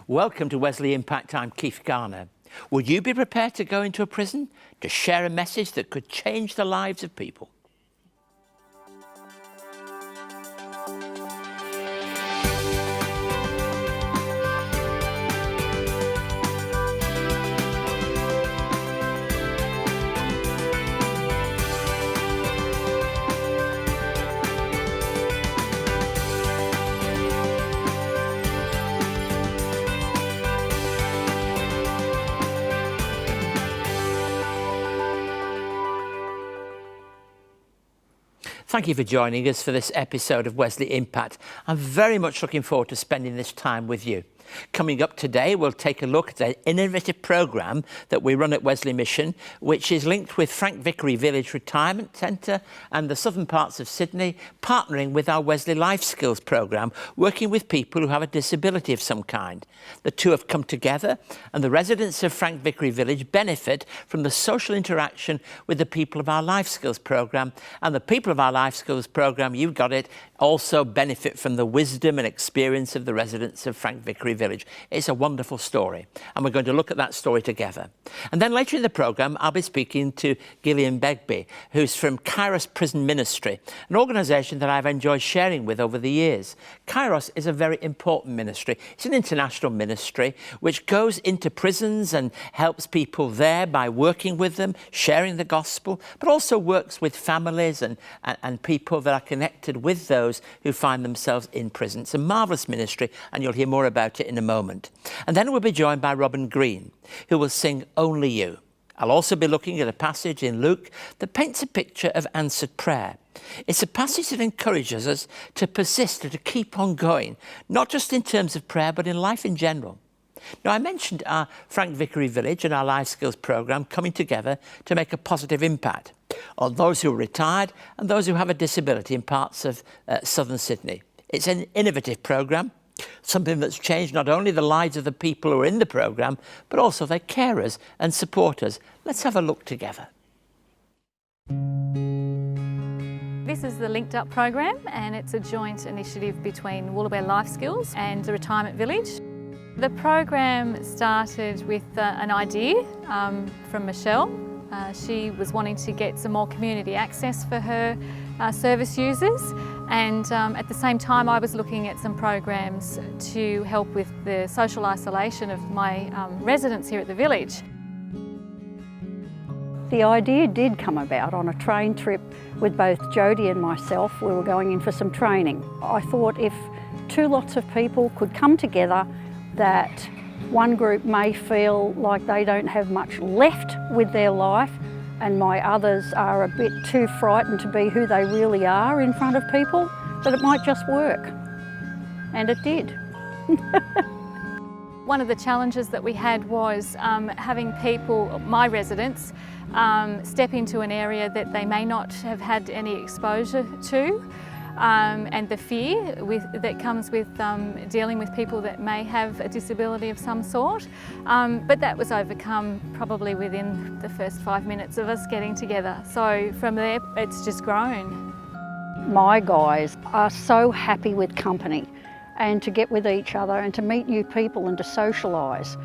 Welcome to Wesley Impact. I'm Keith Garner. Would you be prepared to go into a prison to share a message that could change the lives of people? Thank you for joining us for this episode of Wesley Impact. I'm very much looking forward to spending this time with you. Coming up today, we'll take a look at an innovative programme that we run at Wesley Mission, which is linked with Vickery Village Retirement Centre and the southern parts of Sydney, partnering with our Wesley LifeSkills programme, working with people who have a disability of some kind. The two have come together, and the residents of Vickery Village benefit from the social interaction with the people of our LifeSkills programme, and the people of our LifeSkills programme, you've got it, also benefit from the wisdom and experience of the residents of Vickery Village. It's a wonderful story, and we're going to look at that story together. And then later in the programme, I'll be speaking to Gillian Begbie, who's from Kairos Prison Ministry, an organisation that I've enjoyed sharing with over the years. Kairos is a very important ministry. It's an international ministry which goes into prisons and helps people there by working with them, sharing the gospel, but also works with families and people that are connected with those who find themselves in prison. It's a marvellous ministry, and you'll hear more about it in a moment. And then we'll be joined by Robyn Green, who will sing Only You. I'll also be looking at a passage in Luke that paints a picture of answered prayer. It's a passage that encourages us to persist and to keep on going, not just in terms of prayer, but in life in general. Now, I mentioned our Vickery Village and our LifeSkills programme coming together to make a positive impact on those who are retired and those who have a disability in parts of southern Sydney. It's an innovative programme, something that's changed not only the lives of the people who are in the programme, but also their carers and supporters. Let's have a look together. This is the Linked Up program, and it's a joint initiative between Wesley LifeSkills and the Retirement Village. The program started with an idea from Michelle. She was wanting to get some more community access for her service users, and at the same time I was looking at some programs to help with the social isolation of my residents here at the village. The idea did come about on a train trip with both Jodie and myself. We were going in for some training. I thought if two lots of people could come together, that one group may feel like they don't have much left with their life, and my others are a bit too frightened to be who they really are in front of people, that it might just work. And it did. One of the challenges that we had was having people, my residents, step into an area that they may not have had any exposure to. And the fear that comes with dealing with people that may have a disability of some sort. But that was overcome probably within the first 5 minutes of us getting together. So from there, it's just grown. My guys are so happy with company and to get with each other and to meet new people and to socialise,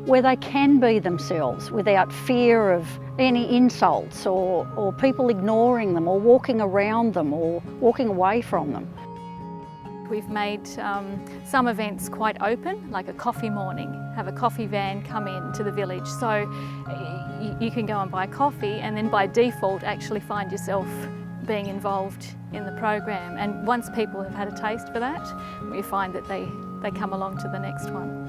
where they can be themselves without fear of any insults or people ignoring them or walking around them or walking away from them. We've made some events quite open, like a coffee morning, have a coffee van come in to the village. So you can go and buy coffee and then by default actually find yourself being involved in the program. And once people have had a taste for that, we find that they come along to the next one.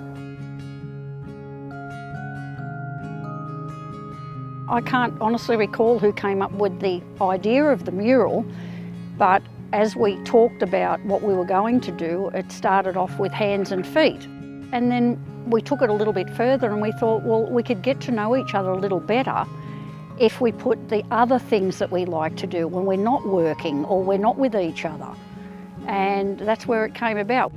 I can't honestly recall who came up with the idea of the mural, but as we talked about what we were going to do, it started off with hands and feet. And then we took it a little bit further and we thought, well, we could get to know each other a little better if we put the other things that we like to do when we're not working or we're not with each other. And that's where it came about.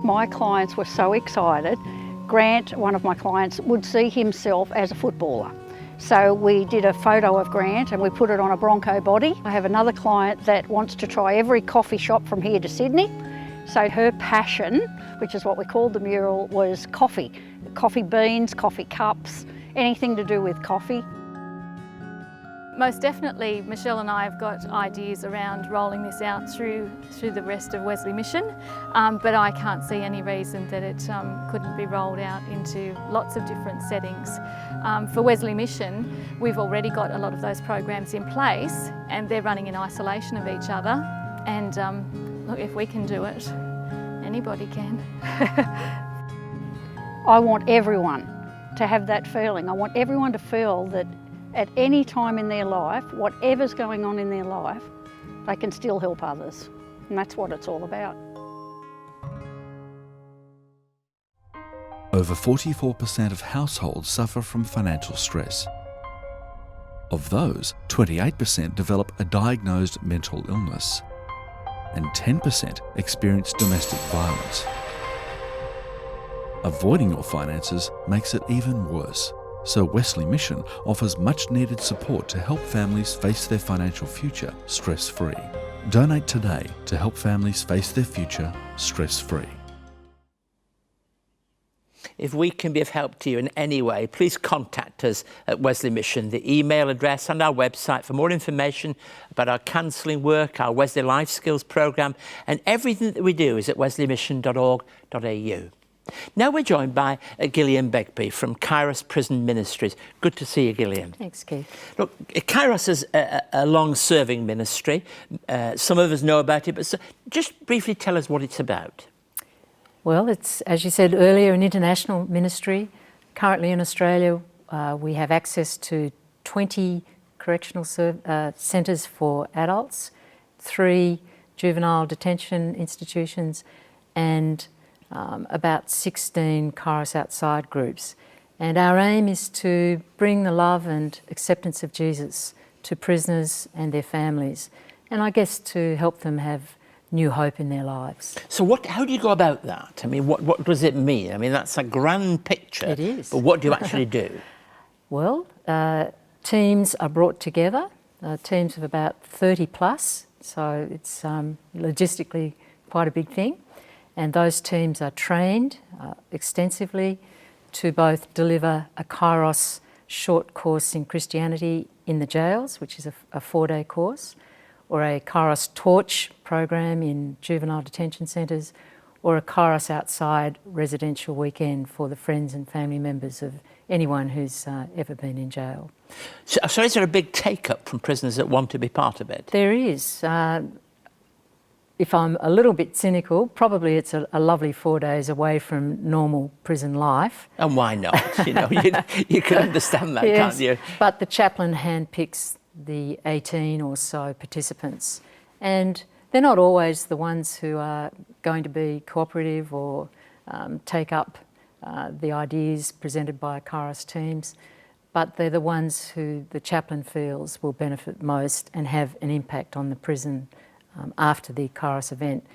My clients were so excited. Grant, one of my clients, would see himself as a footballer. So we did a photo of Grant and we put it on a Bronco body. I have another client that wants to try every coffee shop from here to Sydney, So her passion, which is what we called the mural, was coffee. Coffee beans, coffee cups, anything to do with coffee. Most definitely, Michelle and I have got ideas around rolling this out through the rest of Wesley Mission, but I can't see any reason that it couldn't be rolled out into lots of different settings. For Wesley Mission, we've already got a lot of those programs in place, and they're running in isolation of each other. And look, if we can do it, anybody can. I want everyone to have that feeling. I want everyone to feel that at any time in their life, whatever's going on in their life, they can still help others. And that's what it's all about. Over 44% of households suffer from financial stress. Of those, 28% develop a diagnosed mental illness, and 10% experience domestic violence. Avoiding your finances makes it even worse. So Wesley Mission offers much needed support to help families face their financial future stress-free. Donate today to help families face their future stress-free. If we can be of help to you in any way, please contact us at Wesley Mission, the email address and our website for more information about our counselling work, our Wesley LifeSkills programme, and everything that we do is at wesleymission.org.au. Now we're joined by Gillian Begbie from Kairos Prison Ministries. Good to see you, Gillian. Thanks, Keith. Look, Kairos is a long-serving ministry. Some of us know about it, but just briefly tell us what it's about. Well, it's, as you said earlier, an international ministry. Currently in Australia, we have access to 20 correctional centres for adults, 3 juvenile detention institutions, and about 16 Kairos Outside groups. And our aim is to bring the love and acceptance of Jesus to prisoners and their families, and I guess to help them have new hope in their lives. So how do you go about that? I mean, what does it mean? I mean, that's a grand picture. It is. But what do you actually do? Well, teams are brought together, teams of about 30 plus, so it's logistically quite a big thing. And those teams are trained extensively to both deliver a Kairos short course in Christianity in the jails, which is a 4-day course, or a Kairos Torch program in juvenile detention centres, or a Kairos Outside residential weekend for the friends and family members of anyone who's ever been in jail. So is there a big take-up from prisoners that want to be part of it? There is. If I'm a little bit cynical, probably it's a lovely 4 days away from normal prison life. And why not? You know, you can understand that, yes, can't you? But the chaplain handpicks the 18 or so participants, and they're not always the ones who are going to be cooperative or take up the ideas presented by Kairos teams, but they're the ones who the chaplain feels will benefit most and have an impact on the prison after the Kairos event,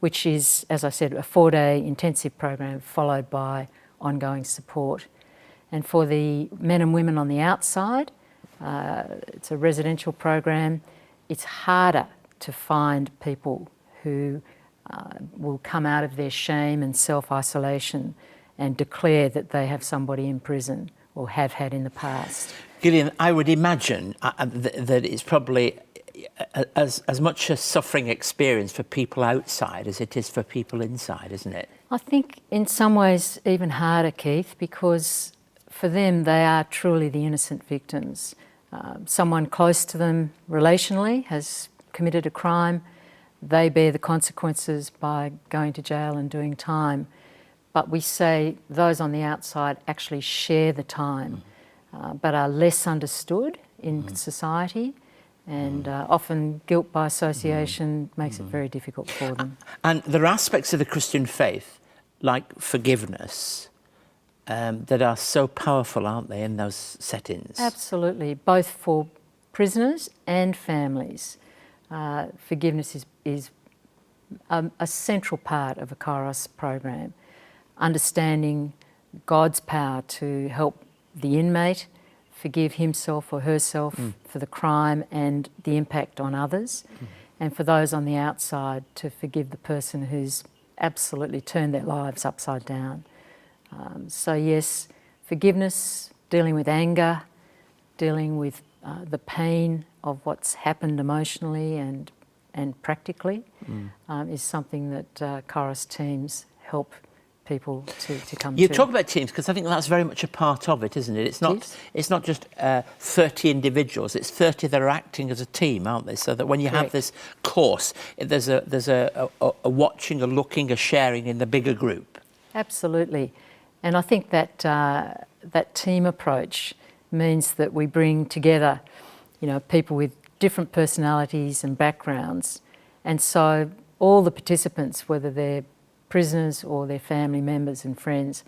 which is, as I said, a 4-day intensive program followed by ongoing support. And for the men and women on the outside, it's a residential program. It's harder to find people who will come out of their shame and self-isolation and declare that they have somebody in prison or have had in the past. Gillian, I would imagine that it's probably as much a suffering experience for people outside as it is for people inside, isn't it? I think in some ways even harder, Keith, because for them they are truly the innocent victims. Someone close to them relationally has committed a crime. They bear the consequences by going to jail and doing time. But we say those on the outside actually share the time, but are less understood in society. And often guilt by association makes it very difficult for them. And there are aspects of the Christian faith, like forgiveness, that are so powerful, aren't they, in those settings? Absolutely, both for prisoners and families. Forgiveness is a central part of a Kairos program. Understanding God's power to help the inmate forgive himself or herself for the crime and the impact on others, and for those on the outside to forgive the person who's absolutely turned their lives upside down. So yes, forgiveness, dealing with anger, dealing with the pain of what's happened emotionally and practically is something that Kairos teams help people to come to. You talk about teams because I think that's very much a part of it, isn't it? It's not just 30 individuals, it's 30 that are acting as a team, aren't they? So that when you have this course, there's a watching, a looking, a sharing in the bigger group. Absolutely. And I think that that team approach means that we bring together, people with different personalities and backgrounds. And so all the participants, whether they're prisoners or their family members and friends,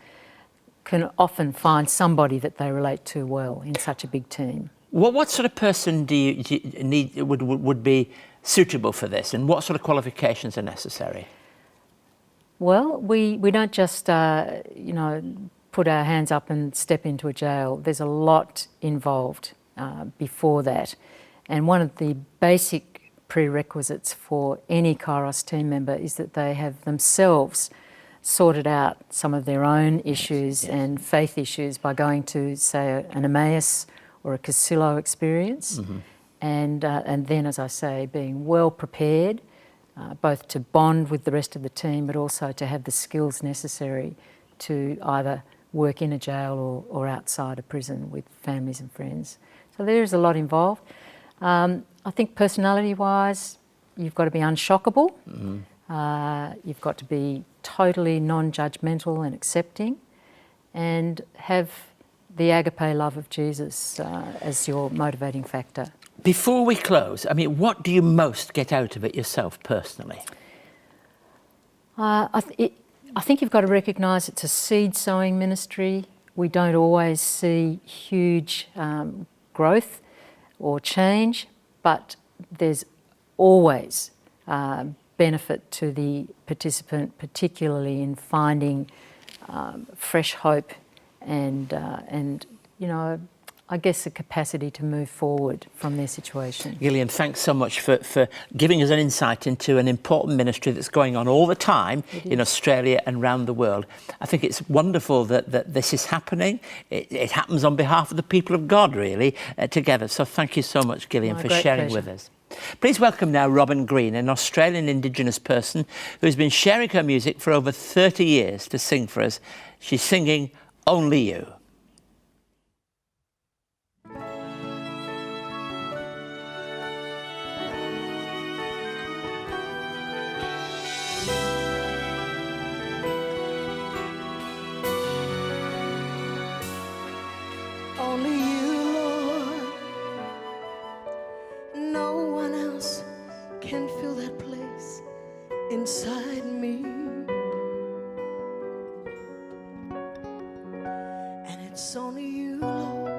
can often find somebody that they relate to well in such a big team. What sort of person do you need would be suitable for this, and what sort of qualifications are necessary? Well, we don't just put our hands up and step into a jail. There's a lot involved before that, and one of the basic prerequisites for any Kairos team member is that they have themselves sorted out some of their own issues and faith issues by going to, say, an Emmaus or a Cassillo experience, and then, as I say, being well prepared, both to bond with the rest of the team, but also to have the skills necessary to either work in a jail or outside a prison with families and friends. So there is a lot involved. I think personality-wise, you've got to be unshockable. You've got to be totally non-judgmental and accepting, and have the agape love of Jesus as your motivating factor. Before we close, I mean, what do you most get out of it yourself personally? I think you've got to recognise it's a seed-sowing ministry. We don't always see huge growth or change, but there's always benefit to the participant, particularly in finding fresh hope and I guess the capacity to move forward from their situation. Gillian, thanks so much for giving us an insight into an important ministry that's going on all the time in Australia and around the world. I think it's wonderful that this is happening. It happens on behalf of the people of God, really, together. So thank you so much, Gillian, for sharing with us. Please welcome now Robyn Green, an Australian Indigenous person who's been sharing her music for over 30 years to sing for us. She's singing Only You. Only you, Lord. No one else can fill that place inside me. And it's only you, Lord,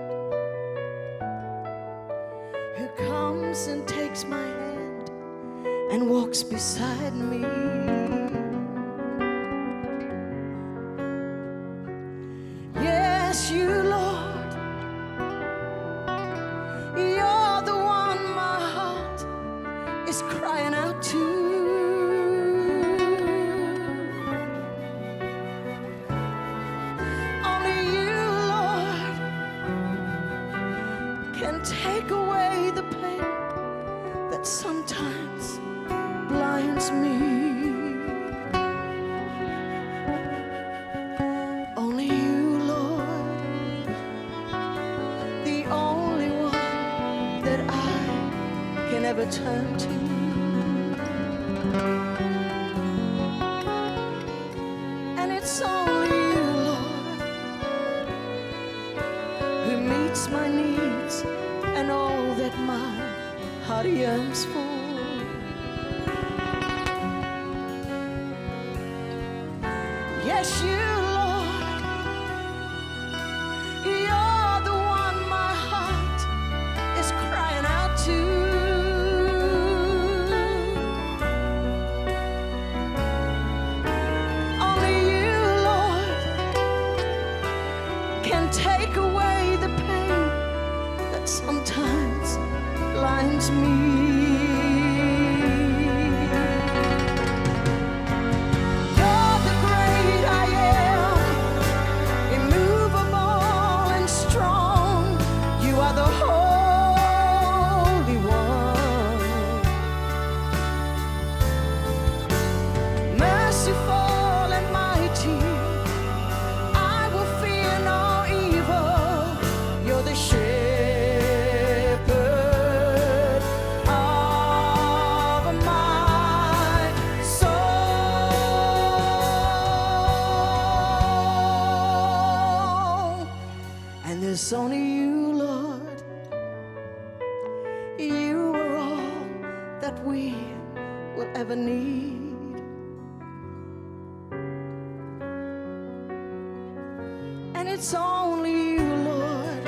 who comes and takes my hand and walks beside me. Yes, you, Lord. You're the one my heart is crying out to. Only you, Lord, can take away the pain that sometimes blinds me. Only you, Lord, the only one that I can ever turn to. And it's only you, Lord, who meets my needs and all that my heart yearns for. Yes, you, Lord, you're the one my heart is crying out to. Only you, Lord, can take away the pain that sometimes blinds me. You're it's only you, Lord. You are all that we will ever need. And it's only you, Lord,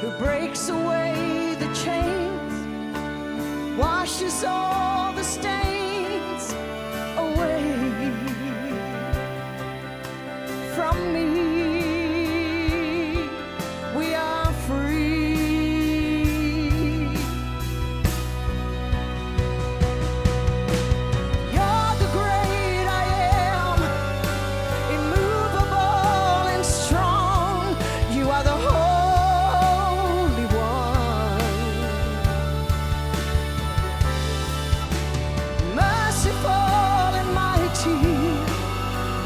who breaks away the chains, washes all the stains away from me. We are free. You're the great I am, immovable and strong. You are the Holy One, merciful and mighty.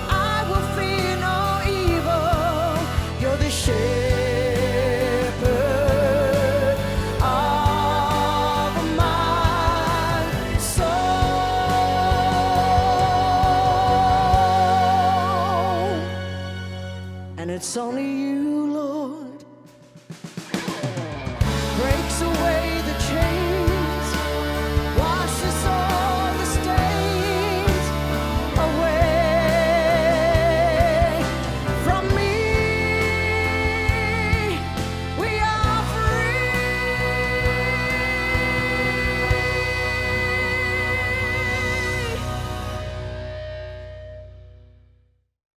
I will fear no evil. You're the shepherd of my soul. And it's only you, Lord, breaks away the chains, washes all the stains away from me. We are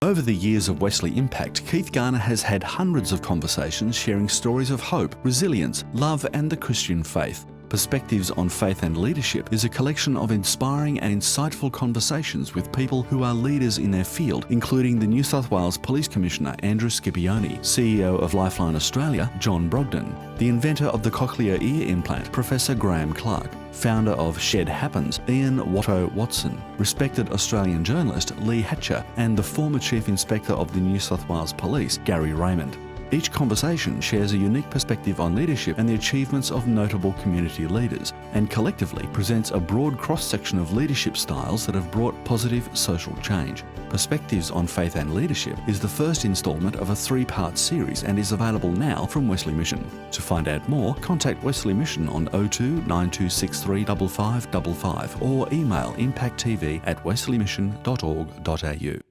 Over the years of Wesley Impact, Keith Garner has had hundreds of conversations sharing stories of hope, resilience, love and the Christian faith. Perspectives on Faith and Leadership is a collection of inspiring and insightful conversations with people who are leaders in their field, including the New South Wales Police Commissioner Andrew Scipione, CEO of Lifeline Australia John Brogden, the inventor of the cochlear ear implant Professor Graham Clark, founder of Shed Happens Ian Watto Watson, respected Australian journalist Lee Hatcher, and the former Chief Inspector of the New South Wales Police Gary Raymond. Each conversation shares a unique perspective on leadership and the achievements of notable community leaders, and collectively presents a broad cross-section of leadership styles that have brought positive social change. Perspectives on Faith and Leadership is the first instalment of a 3-part series and is available now from Wesley Mission. To find out more, contact Wesley Mission on 02 9263 5555 or email impacttv@wesleymission.org.au.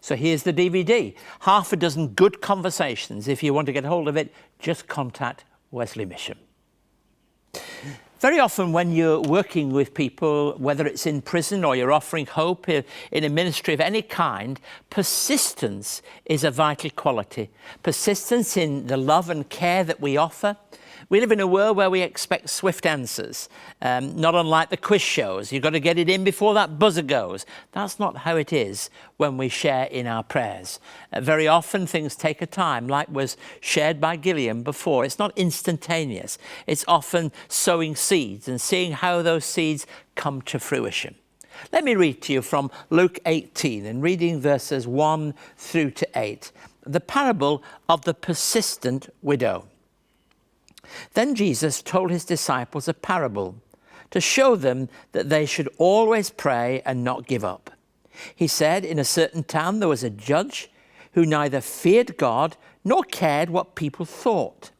So here's the DVD, half a dozen good conversations. If you want to get hold of it, just contact Wesley Mission. Very often when you're working with people, whether it's in prison or you're offering hope in a ministry of any kind, persistence is a vital quality. Persistence in the love and care that we offer. We live in a world where we expect swift answers, not unlike the quiz shows. You've got to get it in before that buzzer goes. That's not how it is when we share in our prayers. Very often things take a time, like was shared by Gillian before. It's not instantaneous. It's often sowing seeds and seeing how those seeds come to fruition. Let me read to you from Luke 18 and reading verses 1 through to 8, the parable of the persistent widow. Then Jesus told his disciples a parable to show them that they should always pray and not give up. He said, in a certain town there was a judge who neither feared God nor cared what people thought.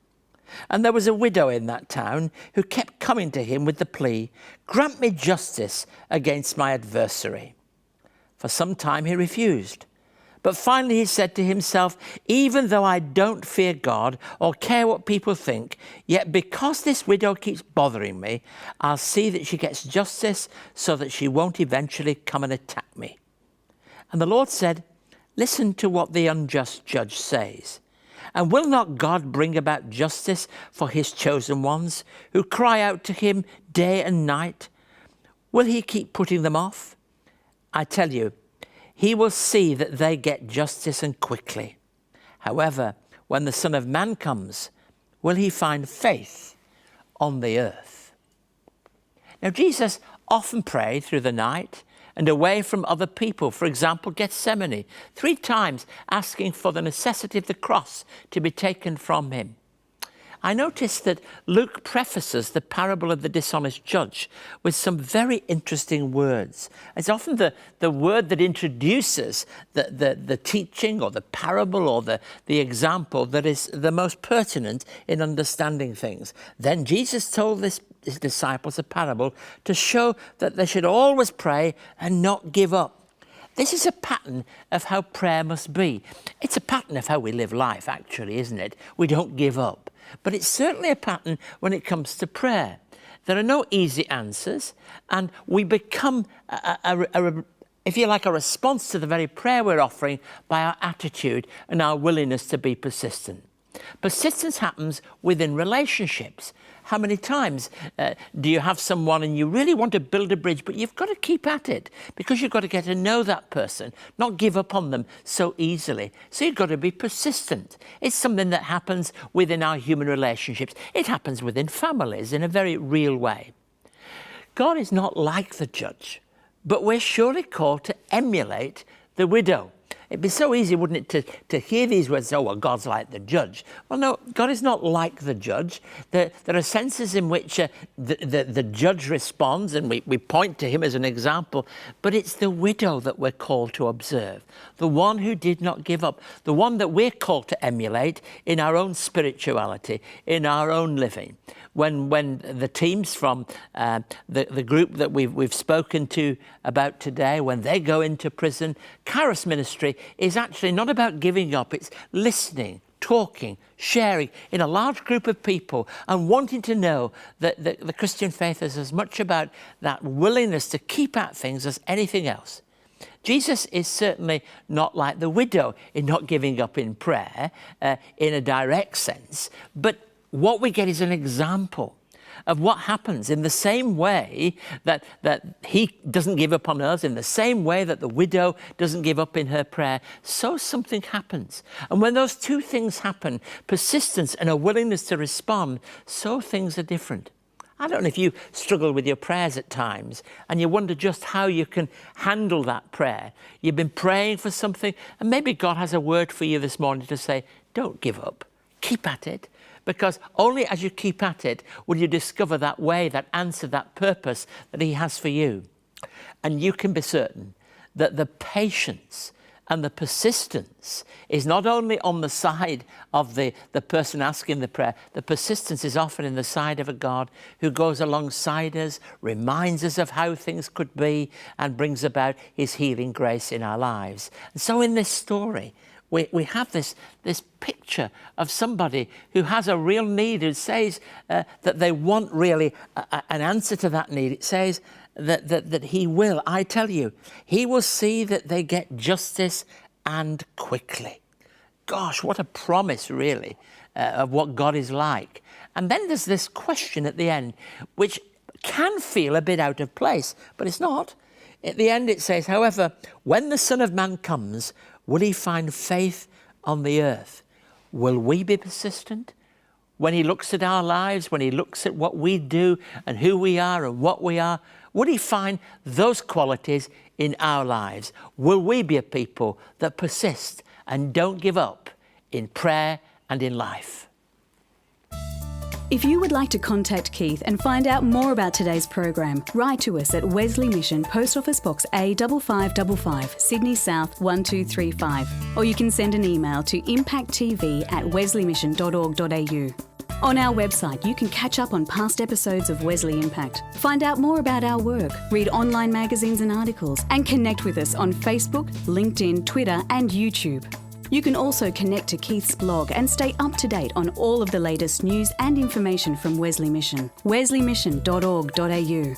And there was a widow in that town who kept coming to him with the plea, "Grant me justice against my adversary." For some time he refused. But finally he said to himself, "Even though I don't fear God or care what people think, yet because this widow keeps bothering me, I'll see that she gets justice so that she won't eventually come and attack me." And the Lord said, "Listen to what the unjust judge says. And will not God bring about justice for his chosen ones who cry out to him day and night? Will he keep putting them off? I tell you, he will see that they get justice and quickly. However, when the Son of Man comes, will he find faith on the earth?" Now, Jesus often prayed through the night and away from other people. For example, Gethsemane, 3 times asking for the necessity of the cross to be taken from him. I noticed that Luke prefaces the parable of the dishonest judge with some very interesting words. It's often the word that introduces the teaching or the parable or the example that is the most pertinent in understanding things. Then Jesus told his disciples a parable to show that they should always pray and not give up. This is a pattern of how prayer must be. It's a pattern of how we live life, actually, isn't it? We don't give up. But it's certainly a pattern when it comes to prayer. There are no easy answers, and we become, if you like, a response to the very prayer we're offering by our attitude and our willingness to be persistent. Persistence happens within relationships. How many times do you have someone and you really want to build a bridge, but you've got to keep at it because you've got to get to know that person, not give up on them so easily. So you've got to be persistent. It's something that happens within our human relationships. It happens within families in a very real way. God is not like the judge, but we're surely called to emulate the widow. It'd be so easy, wouldn't it, to hear these words, oh, well, God's like the judge. Well, no, God is not like the judge. There are senses in which the judge responds, and we point to him as an example, but it's the widow that we're called to observe, the one who did not give up, the one that we're called to emulate in our own spirituality, in our own living. When the teams from the group that we've spoken to about today, when they go into prison, Kairos Ministry is actually not about giving up. It's listening, talking, sharing in a large group of people and wanting to know that the Christian faith is as much about that willingness to keep at things as anything else. Jesus is certainly not like the widow in not giving up in prayer in a direct sense, but what we get is an example of what happens in the same way that he doesn't give up on us, in the same way that the widow doesn't give up in her prayer, so something happens. And when those two things happen, persistence and a willingness to respond, so things are different. I don't know if you struggle with your prayers at times and you wonder just how you can handle that prayer. You've been praying for something and maybe God has a word for you this morning to say, don't give up, keep at it. Because only as you keep at it will you discover that way, that answer, that purpose that he has for you. And you can be certain that the patience and the persistence is not only on the side of the person asking the prayer, the persistence is often in the side of a God who goes alongside us, reminds us of how things could be, and brings about his healing grace in our lives. And so in this story, we have this picture of somebody who has a real need, who says that they want really an answer to that need. It says that he will, I tell you, he will see that they get justice and quickly. Gosh, what a promise really of what God is like. And then there's this question at the end, which can feel a bit out of place, but it's not. At the end it says, however, when the Son of Man comes, will he find faith on the earth? Will we be persistent? When he looks at our lives, when he looks at what we do and who we are and what we are, would he find those qualities in our lives? Will we be a people that persist and don't give up in prayer and in life? If you would like to contact Keith and find out more about today's program, write to us at Wesley Mission, Post Office Box A5555, Sydney South 1235. Or you can send an email to impacttv@wesleymission.org.au. On our website, you can catch up on past episodes of Wesley Impact, find out more about our work, read online magazines and articles, and connect with us on Facebook, LinkedIn, Twitter, and YouTube. You can also connect to Keith's blog and stay up to date on all of the latest news and information from Wesley Mission. wesleymission.org.au.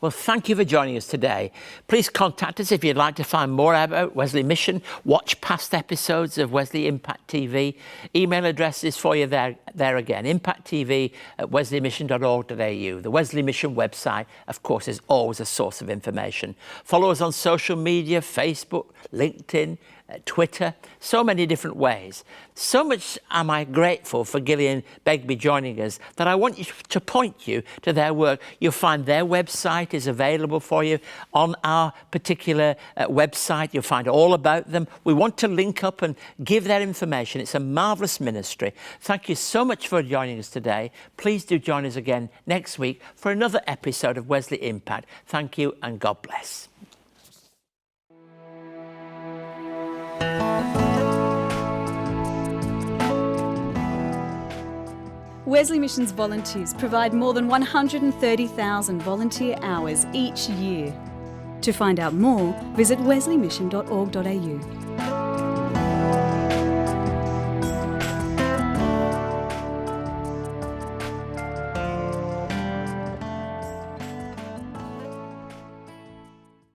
Well, thank you for joining us today. Please contact us if you'd like to find more about Wesley Mission, watch past episodes of Wesley Impact TV. Email address is for you there again, impacttv@wesleymission.org.au. The Wesley Mission website, of course, is always a source of information. Follow us on social media, Facebook, LinkedIn, Twitter, so many different ways. So much am I grateful for Gillian Begbie joining us that I want you to point you to their work. You'll find their website is available for you on our particular website. You'll find all about them. We want to link up and give their information. It's a marvellous ministry. Thank you so much for joining us today. Please do join us again next week for another episode of Wesley Impact. Thank you and God bless. Wesley Mission's volunteers provide more than 130,000 volunteer hours each year. To find out more, visit wesleymission.org.au.